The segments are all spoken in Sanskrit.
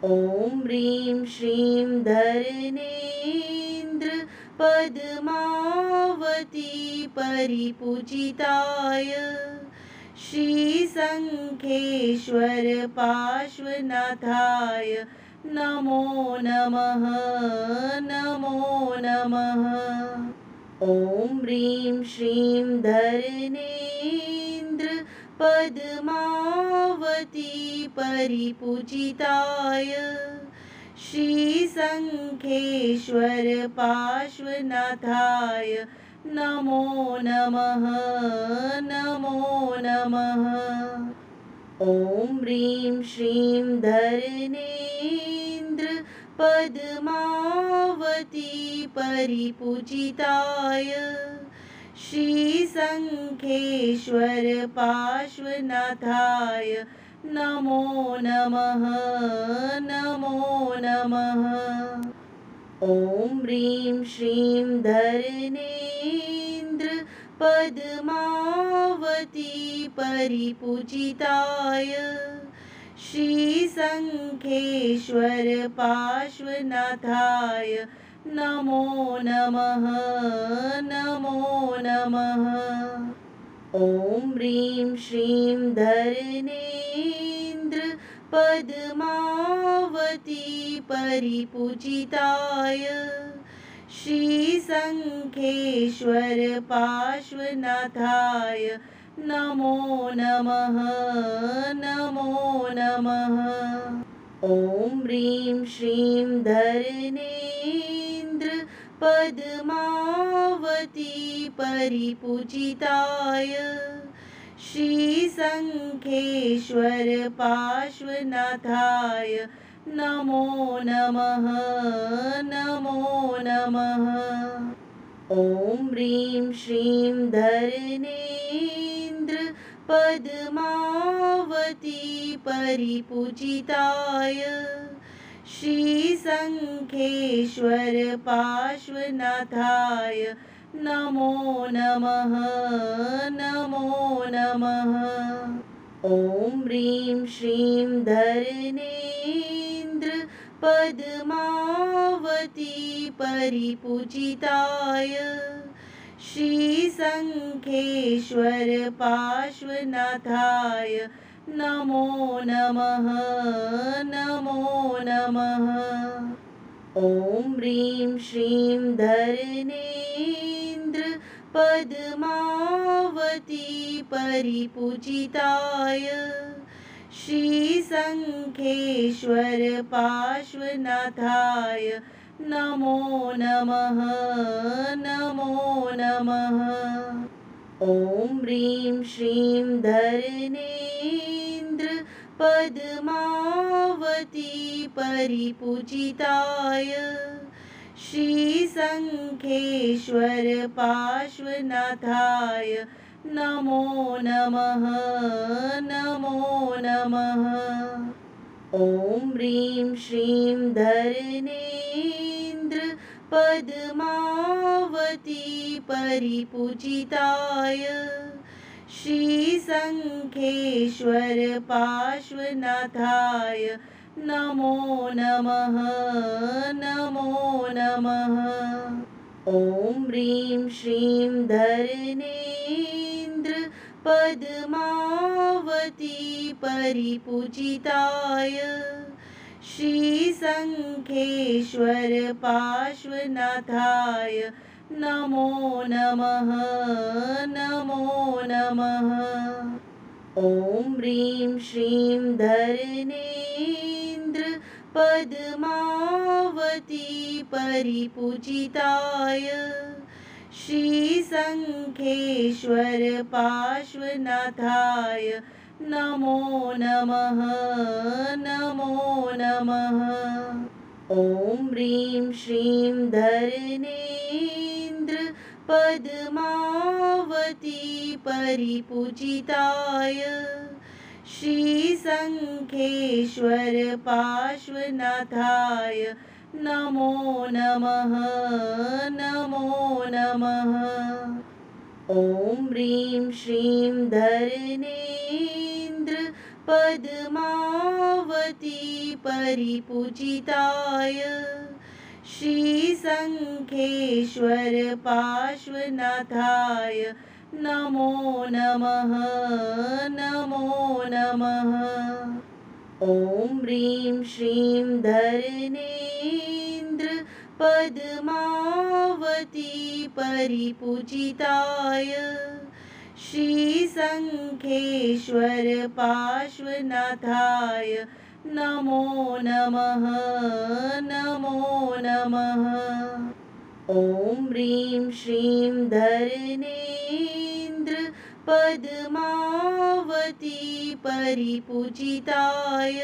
ॐ ह्रीं श्रीं धरणेन्द्र पद्मावती परिपूजिताय श्रीशङ्खेश्वर पार्श्वनाथाय नमो नमः नमो नमः। ॐ ह्रीं श्रीं धरणेन्द्र पद्मावती परिपूजिताय श्रीशङ्खेश्वर पार्श्वनाथाय नमो नमः नमो नमः। ॐ ह्रीं श्रीं धरणेन्द्र पद्मावती परिपूजिताय श्रीशङ्खेश्वर पार्श्वनाथाय नमो नमः नमो नमः। ॐ ह्रीं श्रीं धरणेन्द्र पद्मावती परिपूजिताय श्रीशङ्खेश्वर पार्श्वनाथाय नमो नमः नमो नमः। ॐ ह्रीं श्रीं धरणेन्द्र पद्मावती परिपूजिताय श्रीशङ्खेश्वर पार्श्वनाथाय नमो नमः नमो नमः। ॐ ह्रीं श्रीं धरणेन्द्र पद्मावती परिपूजिताय श्रीशङ्खेश्वर पार्श्वनाथाय नमो नमः नमो नमः। ॐ ह्रीं श्रीं धरणेन्द्र पद्मावती परिपूजिताय श्रीशङ्खेश्वर पार्श्वनाथाय नमो नमः नमो नमः। ॐ ह्रीं श्रीं धरणेन्द्र पद्मावती परिपूजिताय श्रीशङ्खेश्वर पार्श्वनाथाय नमो नमः नमो नमः। ॐ ह्रीं श्रीं धरणेन्द्र पद्मावती परिपूजिताय श्रीशङ्खेश्वर पार्श्वनाथाय नमो नमः नमो नमः। ॐ ह्रीं श्रीं धरणेन्द्र पद्मावती परिपूजिताय श्रीशङ्खेश्वर पार्श्वनाथाय नमो नमः नमो नमः। ॐ ह्रीं श्रीं धरणेन्द्र पद्मावती परिपूजिताय श्रीशङ्खेश्वर पार्श्वनाथाय नमो नमः नमो नमः। ॐ ह्रीं श्रीं धरणेन्द्र पद्मावती परिपूजिताय श्रीशङ्खेश्वर पार्श्वनाथाय नमो नमः नमो नमः। ॐ ह्रीं श्रीं धरणेन्द्र पद्मावती परिपूजिताय श्रीशङ्खेश्वर पार्श्वनाथाय नमो नमः नमो नमः। ॐ ह्रीं श्रीं धरणेन्द्र पद्मावती परिपूजिताय श्रीशङ्खेश्वर पार्श्वनाथाय नमो नमः नमो नमः। ॐ ह्रीं श्रीं धरणेन्द्र पद्मावती परिपूजिताय श्रीशङ्खेश्वर पार्श्वनाथाय नमो नमः नमो नमः। ॐ ह्रीं श्रीं धरणेन्द्र पद्मावती परिपूजिताय श्रीशङ्खेश्वर पार्श्वनाथाय नमो नमः नमो नमः। ॐ ह्रीं श्रीं धरणेन्द्र पद्मावती परिपूजिताय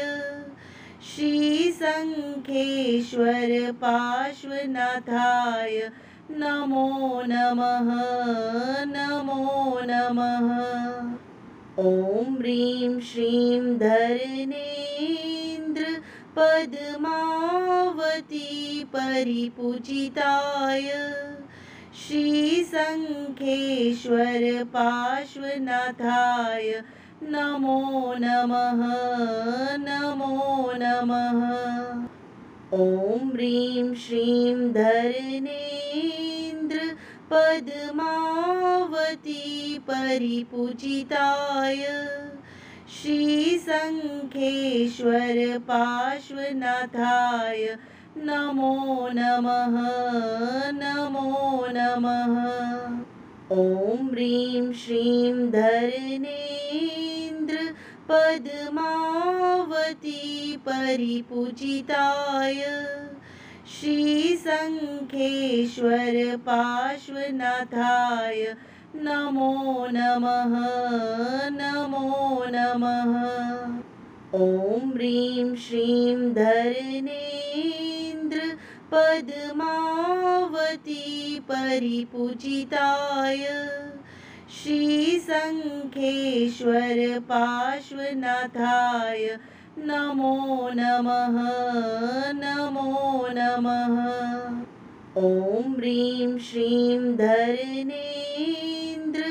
श्रीशङ्खेश्वर पार्श्वनाथाय नमो नमः नमो नमः। ॐ ह्रीं श्रीं धरणेन्द्र पद्मावती परिपूजिताय श्रीशङ्खेश्वर पार्श्वनाथाय नमो नमः नमो नमः। ॐ ह्रीं श्रीं धरणेन्द्र पद्मावती परिपूजिताय श्रीशङ्खेश्वर पार्श्वनाथाय नमो नमः नमो नमः। ॐ ह्रीं श्रीं धरणेन्द्र पद्मावती परिपूजिताय श्रीशङ्खेश्वर पार्श्वनाथाय नमो नमः नमो नमः। ॐ ह्रीं श्रीं धरणेन्द्र पद्मावती परिपूजिताय श्रीशङ्खेश्वर पार्श्वनाथाय नमो नमः नमो नमः। ॐ ह्रीं श्रीं धरणेन्द्र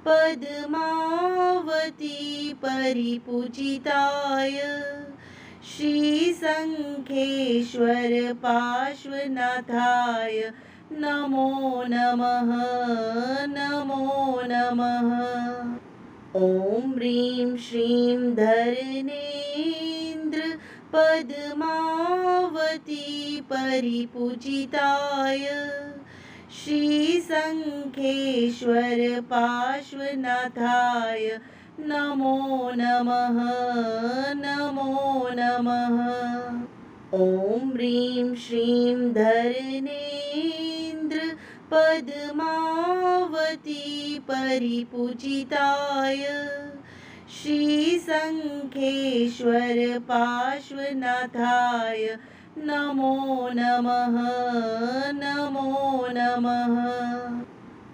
पद्मावती परिपूजिताय श्रीशङ्खेश्वर पार्श्वनाथाय नमो नमः नमो नमः। ॐ ह्रीं श्रीं धरणेन्द्र पद्मावती परिपूजिताय श्रीशङ्खेश्वर पार्श्वनाथाय नमो नमः नमो नमः। ॐ ह्रीं श्रीं धरणेन्द्र पद्मावती परिपूजिताय श्रीशङ्खेश्वर पार्श्वनाथाय नमो नमः नमो नमः।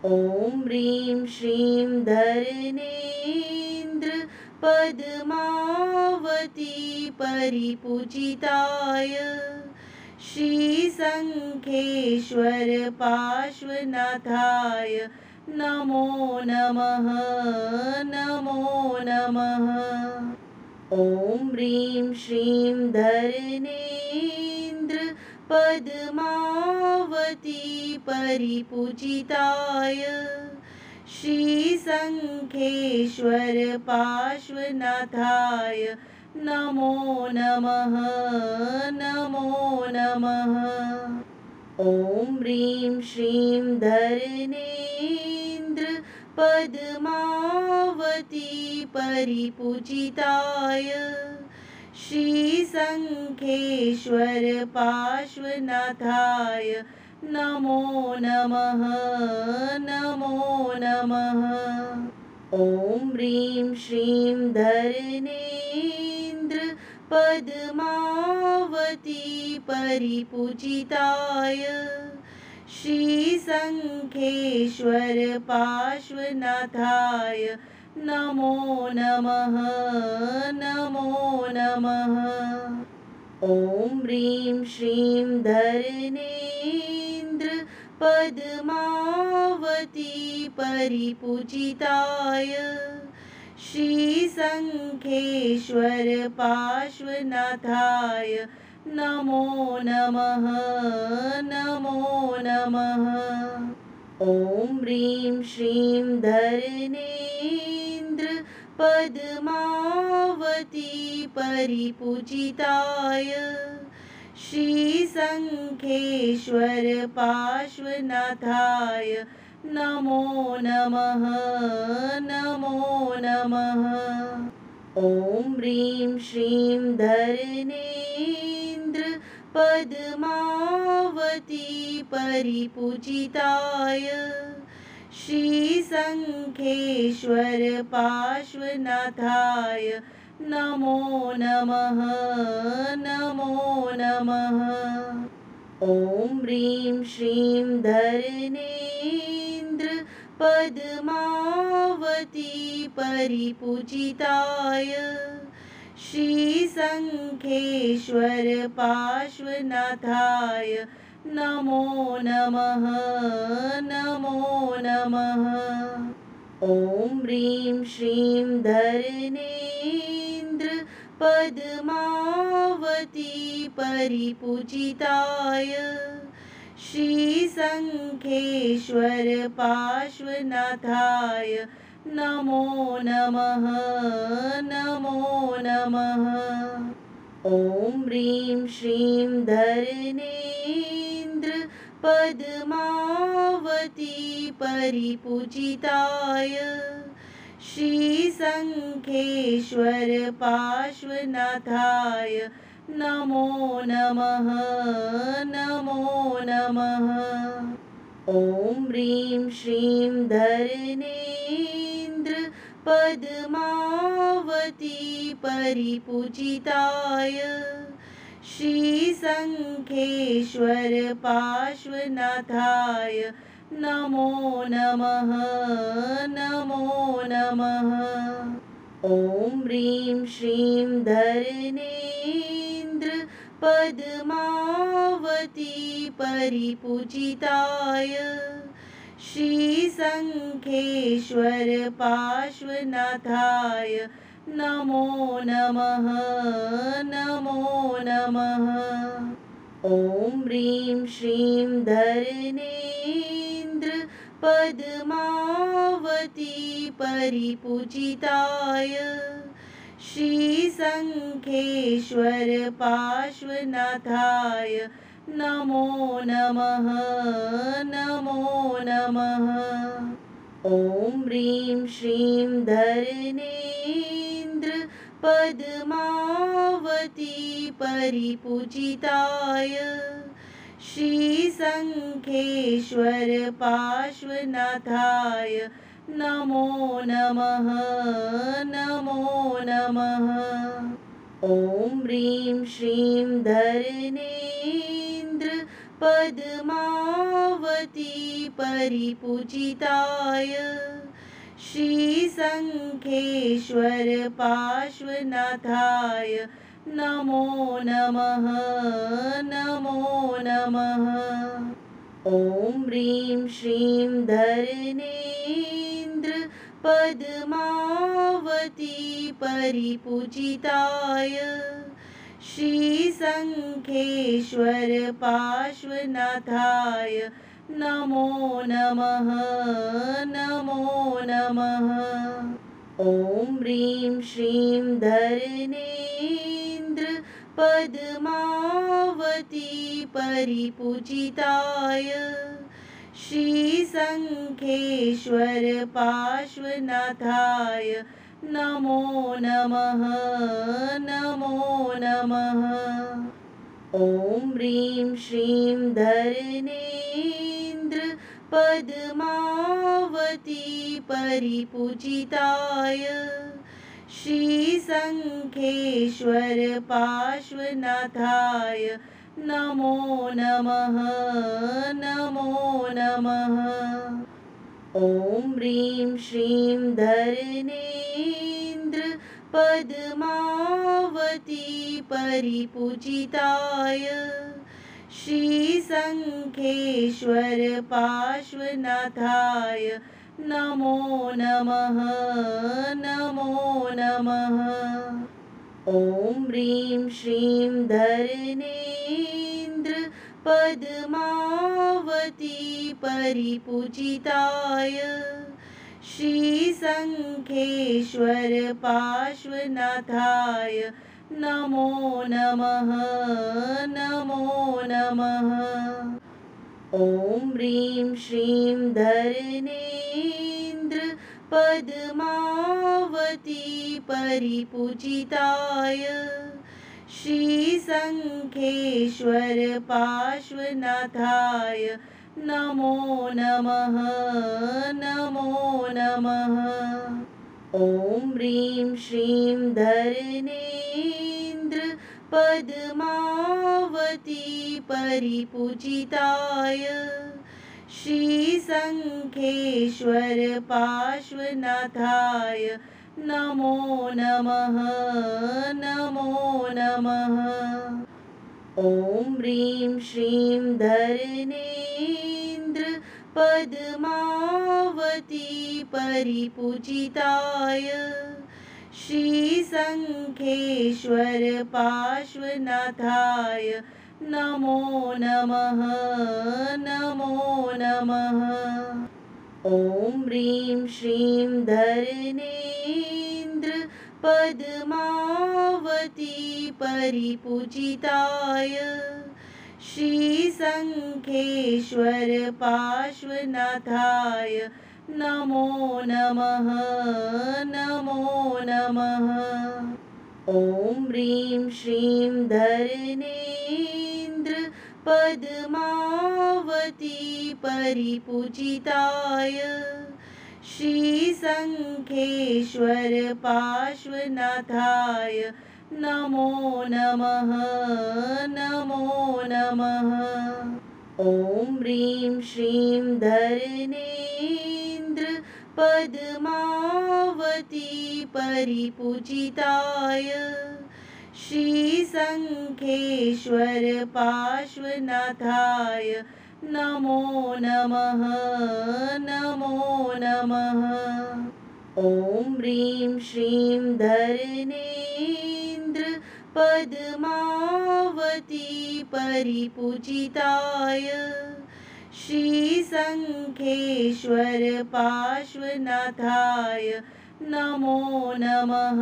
ॐ ह्रीं श्रीं धरणेन्द्र पद्मावती परिपूजिताय श्रीशङ्खेश्वर पार्श्वनाथाय नमो नमः नमो नमः। ॐ ह्रीं श्रीं धरणेन्द्र पद्मावती परिपूजिताय श्रीशङ्खेश्वर पार्श्वनाथाय नमो नमः नमो नमः। ॐ ह्रीं श्रीं धरणेन्द्र पद्मावती परिपूजिताय श्रीशङ्खेश्वर पार्श्वनाथाय नमो नमः नमो नमः। ॐ ह्रीं श्रीं धरणेन्द्र पद्मावती परिपूजिताय श्रीशङ्खेश्वर पार्श्वनाथाय नमो नमः नमो नमः। ॐ ह्रीं श्रीं धरणेन्द्र पद्मावती परिपूजिताय श्रीशङ्खेश्वर पार्श्वनाथाय नमो नमः नमो नमः। ॐ ह्रीं श्रीं धरणेन्द्र पद्मावती परिपूजिताय श्रीशङ्खेश्वर पार्श्वनाथाय नमो नमः नमो नमः। ॐ ह्रीं श्रीं धरणेन्द्र पद्मावती परिपूजिताय श्रीशङ्खेश्वर पार्श्वनाथाय नमो नमः नमो नमः। ॐ ह्रीं श्रीं धरणेन्द्र पद्मावती परिपूजिताय श्रीशङ्खेश्वर पार्श्वनाथाय नमो नमः नमो नमः। ॐ ह्रीं श्रीं धरणेन्द्र पद्मावती परिपूजिताय श्रीशङ्खेश्वर पार्श्वनाथाय नमो नमः नमो नमः। ॐ ह्रीं श्रीं धरणेन्द्र पद्मावती परिपूजिताय श्रीशङ्खेश्वर पार्श्वनाथाय नमो नमः नमो नमः। ॐ ह्रीं श्रीं धरणेन्द्र पद्मावती परिपूजिताय श्रीशङ्खेश्वर पार्श्वनाथाय नमो नमः नमो नमः। ॐ ह्रीं श्रीं धरणेन्द्र पद्मावती परिपूजिताय श्रीशङ्खेश्वर पार्श्वनाथाय नमो नमः नमो नमः। ॐ ह्रीं श्रीं धरणेन्द्र पद्मावती परिपूजिताय श्रीशङ्खेश्वर पार्श्वनाथाय नमो नमः नमो नमः। ॐ ह्रीं श्रीं धरणेन्द्र पद्मावती परिपूजिताय श्रीशङ्खेश्वर पार्श्वनाथाय नमो नमः नमो नमः। ॐ ह्रीं श्रीं धरणेन्द्र पद्मावती परिपूजिताय श्रीशङ्खेश्वर पार्श्वनाथाय नमो नमः नमो नमः। ॐ ह्रीं श्रीं धरणेन्द्र पद्मावती परिपूजिताय श्रीशङ्खेश्वर पार्श्वनाथाय नमो नमः नमो नमः। ॐ ह्रीं श्रीं धरणेन्द्र पद्मावती परिपूजिताय श्रीशङ्खेश्वर पार्श्वनाथाय नमो नमः नमो नमः। ॐ ह्रीं श्रीं धरणेन्द्र पद्मावती परिपूजिताय श्रीशङ्खेश्वर पार्श्वनाथाय नमो नमः नमो नमः। ॐ ह्रीं श्रीं धरणेन्द्र पद्मावती परिपूजिताय श्रीशङ्खेश्वर पार्श्वनाथाय नमो नमः नमो नमः। ॐ ह्रीं श्रीं धरणेन्द्र पद्मावती परिपूजिताय श्रीशङ्खेश्वर पार्श्वनाथाय नमो नमः नमो नमः। ॐ ह्रीं श्रीं धरणेन्द्र पद्मावती परिपूजिताय श्रीशङ्खेश्वर पार्श्वनाथाय नमो नमः नमो नमः। ॐ ह्रीं श्रीं धरणेन्द्र पद्मावती परिपूजिताय श्रीशङ्खेश्वर पार्श्वनाथाय नमो नमः नमो नमः। ॐ ह्रीं श्रीं धरणेन्द्र पद्मावती परिपूजिताय श्रीशङ्खेश्वर पार्श्वनाथाय नमो नमः नमो नमः। ॐ ह्रीं श्रीं धरणेन्द्र पद्मावती परिपूजिताय श्रीशङ्खेश्वर पार्श्वनाथाय नमो नमः नमो नमः। ॐ ह्रीं श्रीं धरणेन्द्र पद्मावती परिपूजिताय श्रीशङ्खेश्वर पार्श्वनाथाय नमो नमः नमो नमः। ॐ ह्रीं श्रीं धरणेन्द्र पद्मावती परिपूजिताय श्रीशङ्खेश्वर पार्श्वनाथाय नमो नमः नमो नमः। ॐ ह्रीं श्रीं धरणेन्द्र पद्मावती परिपूजिताय श्रीशङ्खेश्वर पार्श्वनाथाय नमो नमः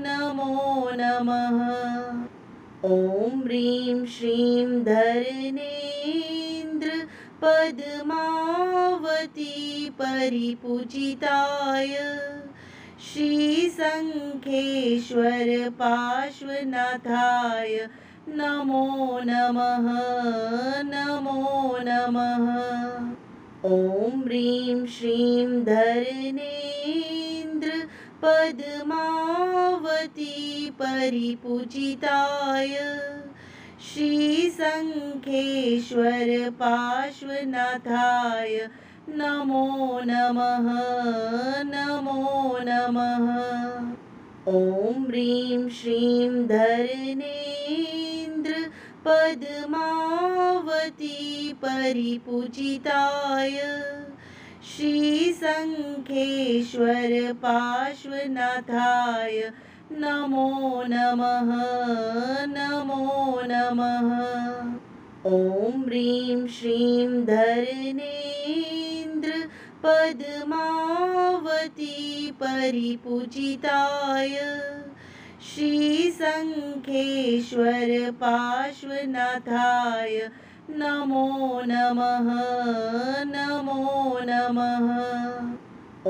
नमो नमः। ॐ ह्रीं श्रीं धरणेन्द्र पद्मावती परिपूजिताय श्रीशङ्खेश्वर पार्श्वनाथाय नमो नमः नमो नमः। ॐ ह्रीं श्रीं धरणेन्द्र पद्मावती परिपूजिताय श्रीशङ्खेश्वर पार्श्वनाथाय नमो नमः नमो नमः। ॐ ह्रीं श्रीं धरणेन्द्र पद्मावती परिपूजिताय श्रीशङ्खेश्वर पार्श्वनाथाय नमो नमः नमो नमः। ॐ ह्रीं श्रीं धरणेन्द्र पद्मावती परिपूजिताय श्रीशङ्खेश्वर पार्श्वनाथाय नमो नमः नमो नमः। ॐ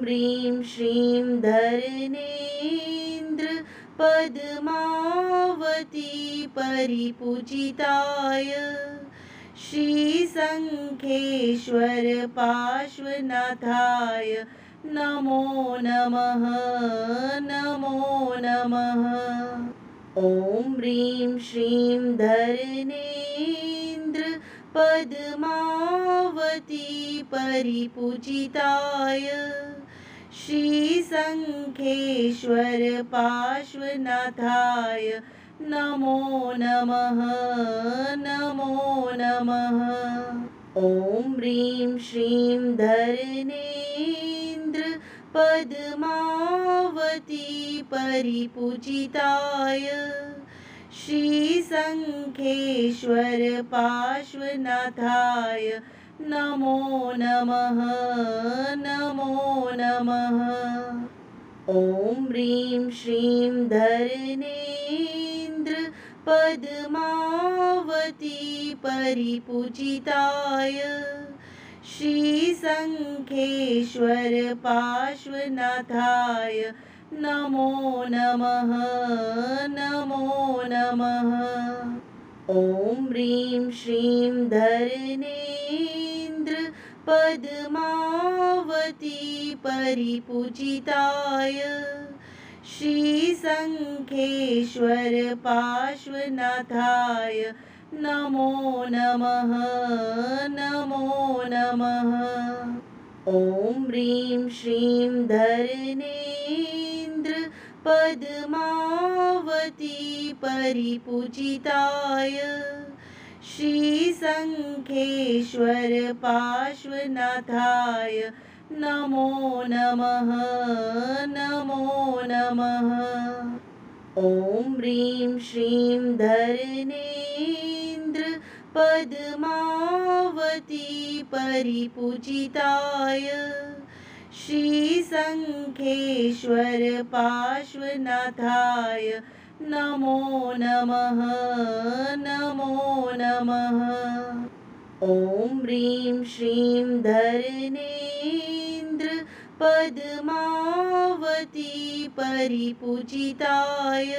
ह्रीं श्रीं धरणेन्द्र पद्मावती परिपूजिताय श्रीशङ्खेश्वर पार्श्वनाथाय नमो नमः नमो नमः। ॐ ह्रीं श्रीं धरणेन्द्र पद्मावती परिपूजिताय श्रीशङ्खेश्वर पार्श्वनाथाय नमो नमः नमो नमः। ॐ ह्रीं श्रीं धरणेन्द्र पद्मावती परिपूजिताय श्रीशङ्खेश्वर पार्श्वनाथाय नमो नमः नमो नमः। ॐ ह्रीं श्रीं धरणेन्द्र पद्मावती परिपूजिताय श्रीशङ्खेश्वर पार्श्वनाथाय नमो नमः नमो नमः। ॐ ह्रीं श्रीं धरणेन्द्र पद्मावती परिपूजिताय श्रीशङ्खेश्वर पार्श्वनाथाय नमो नमः नमो नमः। ॐ ह्रीं श्रीं धरणेन्द्र पद्मावती परिपूजिताय श्रीशङ्खेश्वर पार्श्वनाथाय नमो नमः नमो नमः। ॐ ह्रीं श्रीं धरणेन्द्र पद्मावती परिपूजिताय श्रीशङ्खेश्वर पार्श्वनाथाय नमो नमः नमो नमः। ॐ ह्रीं श्रीं धरणेन्द्र पद्मावती परिपूजिताय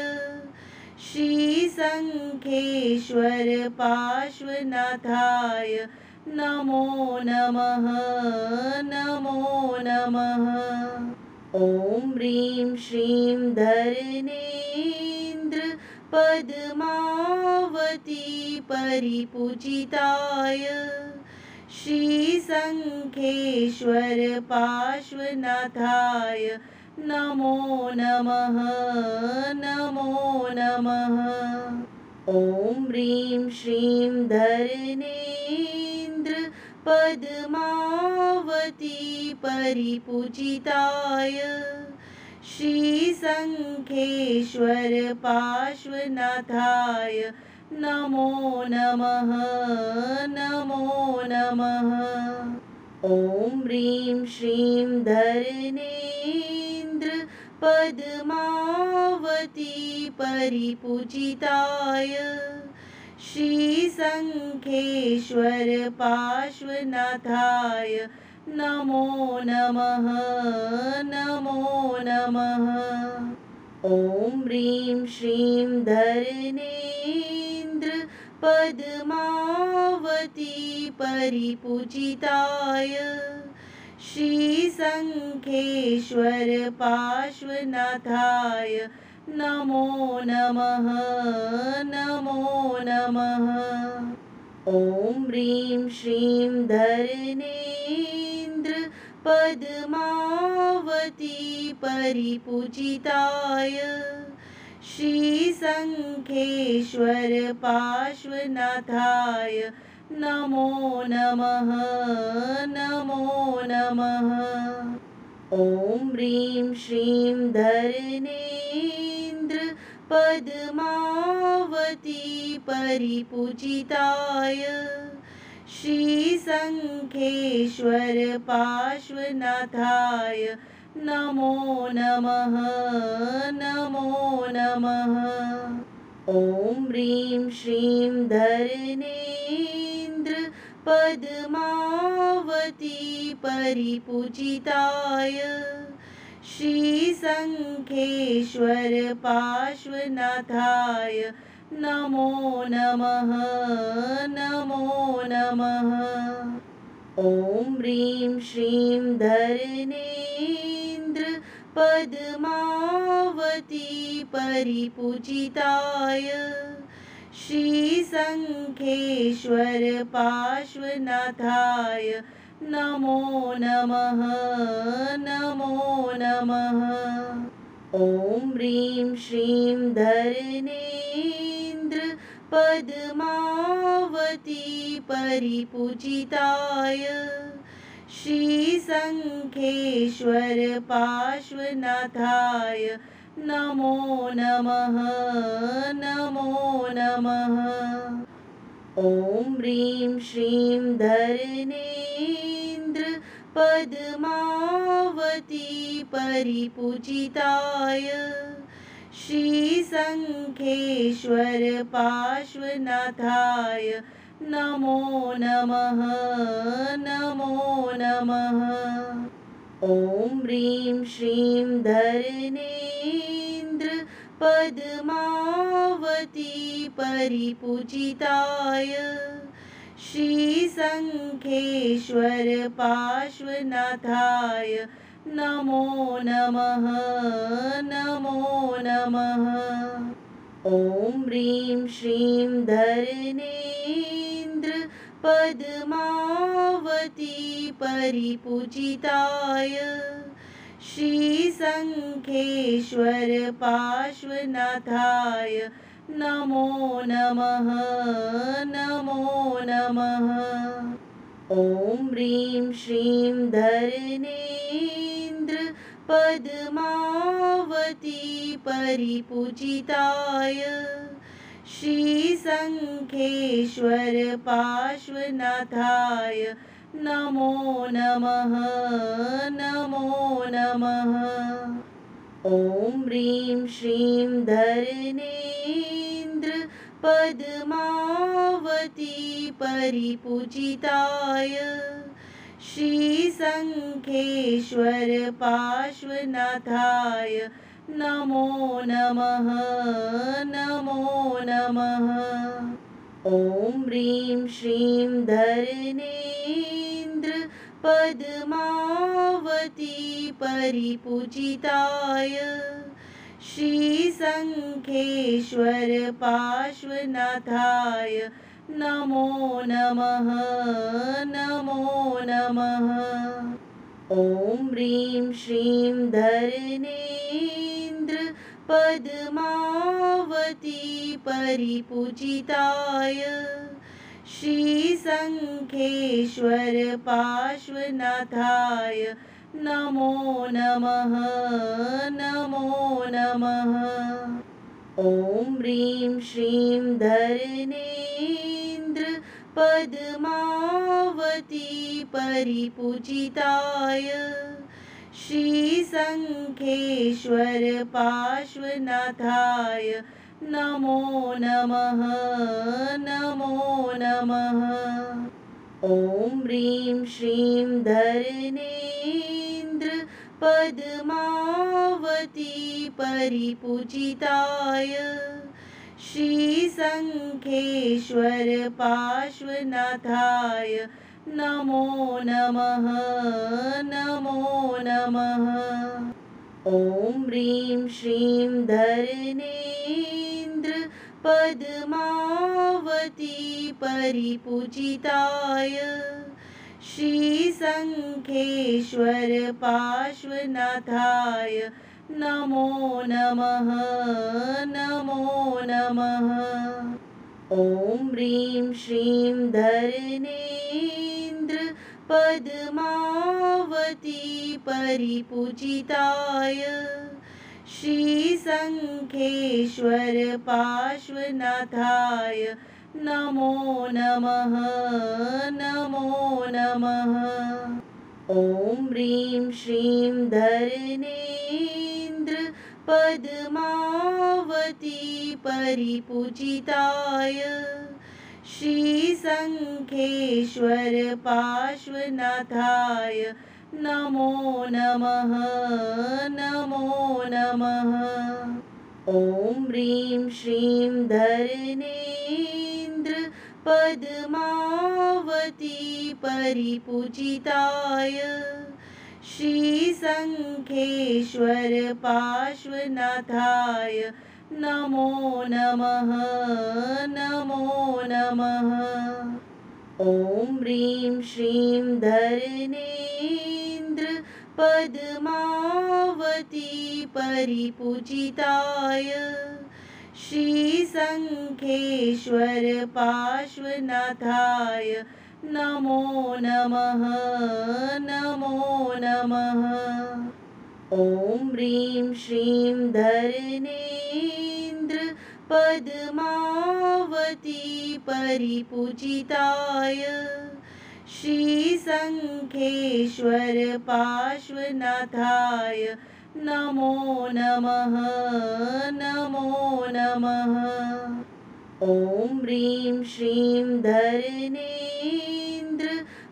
श्रीशङ्खेश्वर पार्श्वनाथाय नमो नमः नमो नमः। ॐ ह्रीं श्रीं धरणेन्द्र पद्मावती परिपूजिताय श्रीशङ्खेश्वर पार्श्वनाथाय नमो नमः नमो नमः। ॐ ह्रीं श्रीं धरणेन्द्र पद्मावती परिपूजिताय श्रीशङ्खेश्वर पार्श्वनाथाय नमो नमः नमो नमः। ॐ ह्रीं श्रीं धरणेन्द्र पद्मावती परिपूजिताय श्रीशङ्खेश्वर पार्श्वनाथाय नमो नमः नमो नमः। ॐ ह्रीं श्रीं धरणेन्द्र पद्मावती परिपूजिताय श्रीशङ्खेश्वर पार्श्वनाथाय नमो नमः नमो नमः। ॐ ह्रीं श्रीं धरणेन्द्र पद्मावती परिपूजिताय श्रीशङ्खेश्वर पार्श्वनाथाय नमो नमः नमो नमः। ॐ ह्रीं श्रीं धरणेन्द्र पद्मावती परिपूजिताय श्रीशङ्खेश्वर पार्श्वनाथाय नमो नमः नमो नमः। ॐ ह्रीं श्रीं धरणेन्द्र पद्मावती परिपूजिताय श्रीशङ्खेश्वर पार्श्वनाथाय नमो नमः नमो नमः। ॐ ह्रीं श्रीं धरणेन्द्र पद्मावती परिपूजिताय श्रीशङ्खेश्वर पार्श्वनाथाय नमो नमः नमो नमः। ॐ ह्रीं श्रीं धरणेन्द्र पद्मावती परिपूजिताय श्रीशङ्खेश्वर पार्श्वनाथाय नमो नमः नमो नमः। ॐ ह्रीं श्रीं धरणेन्द्र पद्मावती परिपूजिताय श्रीशङ्खेश्वर पार्श्वनाथाय नमो नमः नमो नमः। ॐ ह्रीं श्रीं धरणेन्द्र पद्मावती परिपूजिताय श्रीशङ्खेश्वर पार्श्वनाथाय नमो नमः नमो नमः। ॐ ह्रीं श्रीं धरणेन्द्र पद्मावती परिपूजिताय श्रीशङ्खेश्वर पार्श्वनाथाय नमो नमः नमो नमः। ॐ ह्रीं श्रीं धरणेन्द्र पद्मावती परिपूजिताय श्रीशङ्खेश्वर पार्श्वनाथाय नमो नमः नमो नमः। ॐ ह्रीं श्रीं धरणेन्द्र पद्मावती परिपूजिताय श्रीशङ्खेश्वर पार्श्वनाथाय नमो नमः नमो नमः। ॐ ह्रीं श्रीं धरणेन्द्र पद्मावती परिपूजिताय श्रीशङ्खेश्वर पार्श्वनाथाय नमो नमः नमो नमः। ॐ ह्रीं श्रीं धरणेन्द्र पद्मावती परिपूजिताय श्रीशङ्खेश्वर पार्श्वनाथाय नमो नमः नमो नमः। ॐ ह्रीं श्रीं धरणेन्द्र पद्मावती परिपूजिताय श्रीशङ्खेश्वर पार्श्वनाथाय नमो नमः नमो नमः। ॐ ह्रीं श्रीं धरणेन्द्र पद्मावती परिपूजिताय श्रीशङ्खेश्वर पार्श्वनाथाय नमो नमः नमो नमः। ॐ ह्रीं श्रीं धरणेन्द्र पद्मावती परिपूजिताय श्रीशङ्खेश्वर पार्श्वनाथाय नमो नमः नमो नमः। ॐ ह्रीं श्रीं धरणेन्द्र पद्मावती परिपूजिताय श्रीशङ्खेश्वर पार्श्वनाथाय नमो नमः नमो नमः। ॐ ह्रीं श्रीं धरणेन्द्र पद्मावती परिपूजिताय श्रीशङ्खेश्वर पार्श्वनाथाय नमो नमः नमो नमः। ॐ ह्रीं श्रीं धरणेन्द्र पद्मावती परिपूजिताय श्रीशङ्खेश्वर पार्श्वनाथाय नमो नमः नमो नमः। ॐ ह्रीं श्रीं धरणेन्द्र पद्मावती परिपूजिताय श्रीशङ्खेश्वर पार्श्वनाथाय नमो नमः नमो नमः। ॐ ह्रीं श्रीं धरणेन्द्र पद्मावती परिपूजिताय श्रीशङ्खेश्वर पार्श्वनाथाय नमो नमः नमो नमः। ॐ ह्रीं श्रीं धरणेन्द्र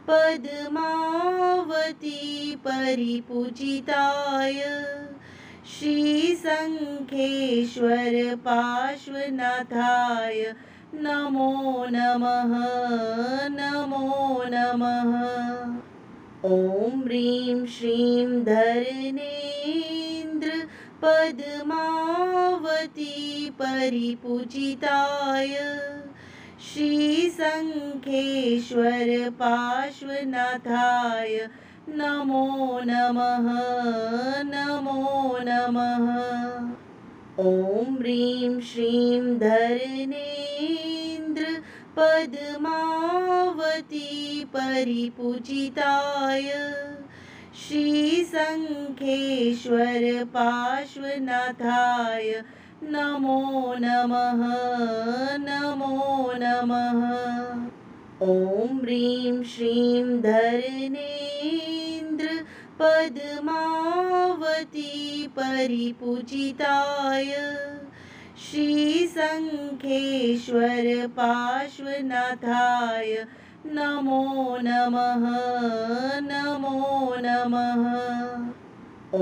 पद्मावती परिपूजिताय श्रीशङ्खेश्वर पार्श्वनाथाय नमो नमः नमो नमः। ॐ ह्रीं श्रीं धरणेन्द्र पद्मावती परिपूजिताय श्रीशङ्खेश्वर पार्श्वनाथाय नमो नमः नमो नमः। ॐ ह्रीं श्रीं धरणेन्द्र पद्मावती परिपूजिताय श्रीशङ्खेश्वर पार्श्वनाथाय नमो नमः नमो नमः। ॐ ह्रीं श्रीं धरणेन्द्र पद्मावती परिपूजिताय श्रीशङ्खेश्वर पार्श्वनाथाय नमो नमः नमो नमः। ॐ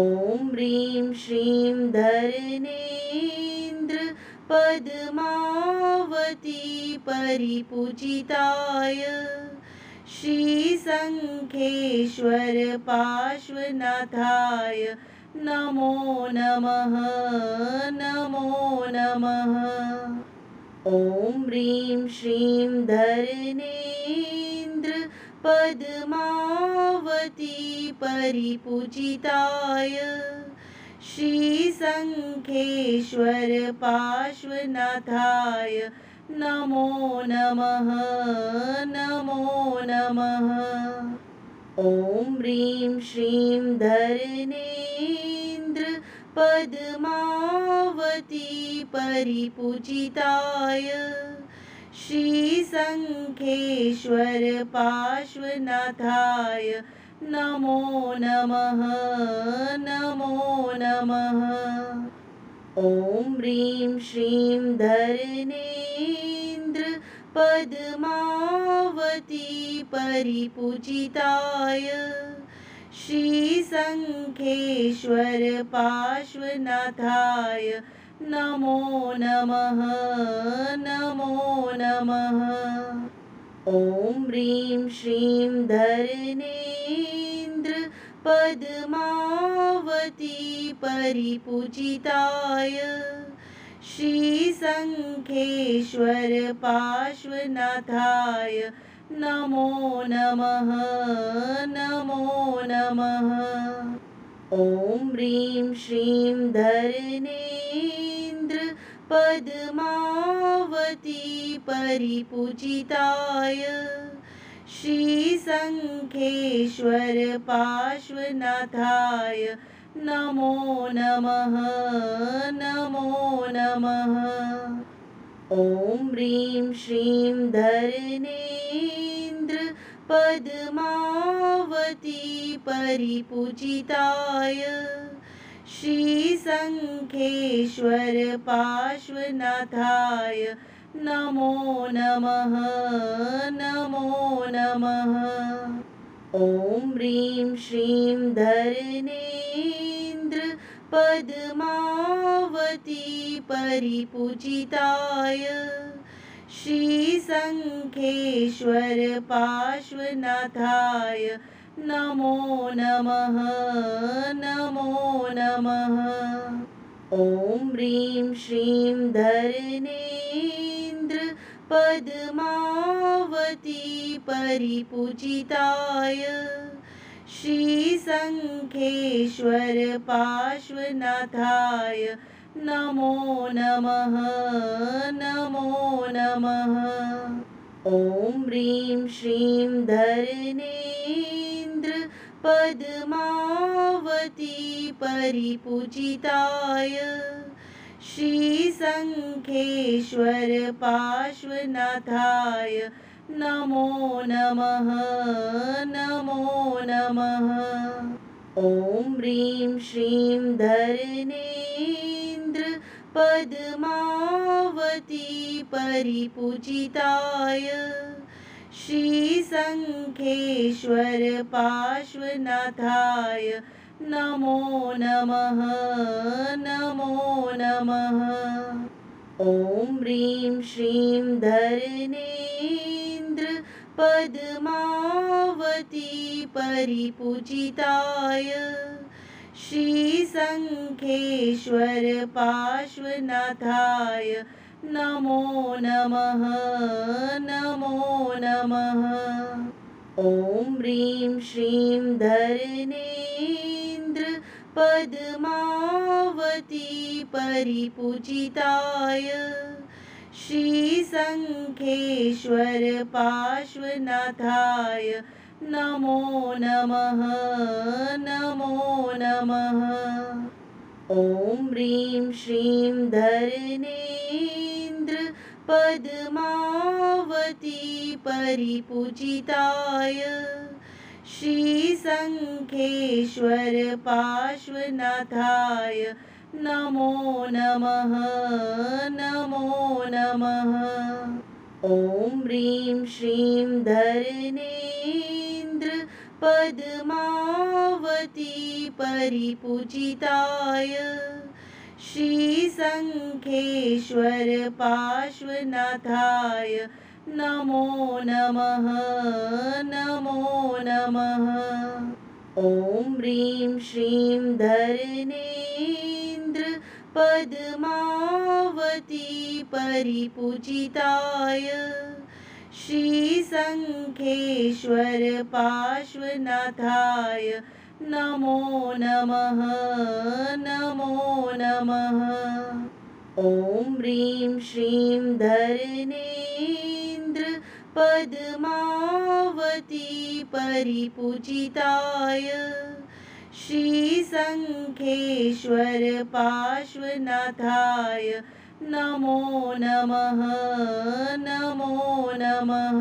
ह्रीं श्रीं धरणेन्द्र पद्मावती परिपूजिताय श्रीशङ्खेश्वर पार्श्वनाथाय नमो नमः नमो नमः। ॐ ह्रीं श्रीं धरणेन्द्र पद्मावती परिपूजिताय श्रीशङ्खेश्वर पार्श्वनाथाय नमो नमः नमो नमः। ॐ ह्रीं श्रीं धरणेन्द्र पद्मावती परिपूजिताय श्रीशङ्खेश्वर पार्श्वनाथाय नमो नमः नमो नमः। ॐ ह्रीं श्रीं धरणेन्द्र पद्मावती परिपूजिताय श्रीशङ्खेश्वर पार्श्वनाथाय नमो नमः नमो नमः। ॐ ह्रीं श्रीं धरणेन्द्र पद्मावती परिपूजिताय श्रीशङ्खेश्वर पार्श्वनाथाय नमो नमः नमो नमः। ॐ ह्रीं श्रीं धरणेन्द्र पद्मावती परिपूजिताय श्रीशङ्खेश्वर पार्श्वनाथाय नमो नमः नमो नमः। ॐ ह्रीं श्रीं धरणेन्द्र पद्मावती परिपूजिताय श्रीशङ्खेश्वर पार्श्वनाथाय नमो नमः नमो नमः। ॐ ह्रीं श्रीं धरणेन्द्र पद्मावती परिपूजिताय श्रीशङ्खेश्वर पार्श्वनाथाय नमो नमः नमो नमः। ॐ ह्रीं श्रीं धरणेन्द्र पद्मावती परिपूजिताय श्रीशङ्खेश्वर पार्श्वनाथाय नमो नमः नमो नमः। ॐ ह्रीं श्रीं धरणेन्द्र पद्मावती परिपूजिताय श्रीशङ्खेश्वर पार्श्वनाथाय नमो नमः नमो नमः। ॐ ह्रीं श्रीं धरणेन्द्र पद्मावती परिपूजिताय श्रीशङ्खेश्वर पार्श्वनाथाय नमो नमः नमो नमः। ॐ ह्रीं श्रीं धरणेन्द्र पद्मावती परिपूजिताय श्रीशङ्खेश्वर पार्श्वनाथाय नमो नमः नमो नमः। ॐ ह्रीं श्रीं धरणेन्द्र पद्मावती परिपूजिताय श्रीशङ्खेश्वर पार्श्वनाथाय नमो नमः नमो नमः। ॐ ह्रीं श्रीं धरणेन्द्र पद्मावती परिपूजिताय श्रीशङ्खेश्वर पार्श्वनाथाय नमो नमः नमो नमः। ॐ ह्रीं श्रीं धरणेन्द्र पद्मावती परिपूजिताय श्रीशङ्खेश्वर पार्श्वनाथाय नमो नमः नमो नमः। ॐ ह्रीं श्रीं धरणेन्द्र पद्मावती परिपूजिताय श्रीशङ्खेश्वर पार्श्वनाथाय नमो नमः नमो नमः। ॐ ह्रीं श्रीं धरणेन्द्र पद्मावती परिपूजिताय श्रीशङ्खेश्वर पार्श्वनाथाय नमो नमः नमो नमः।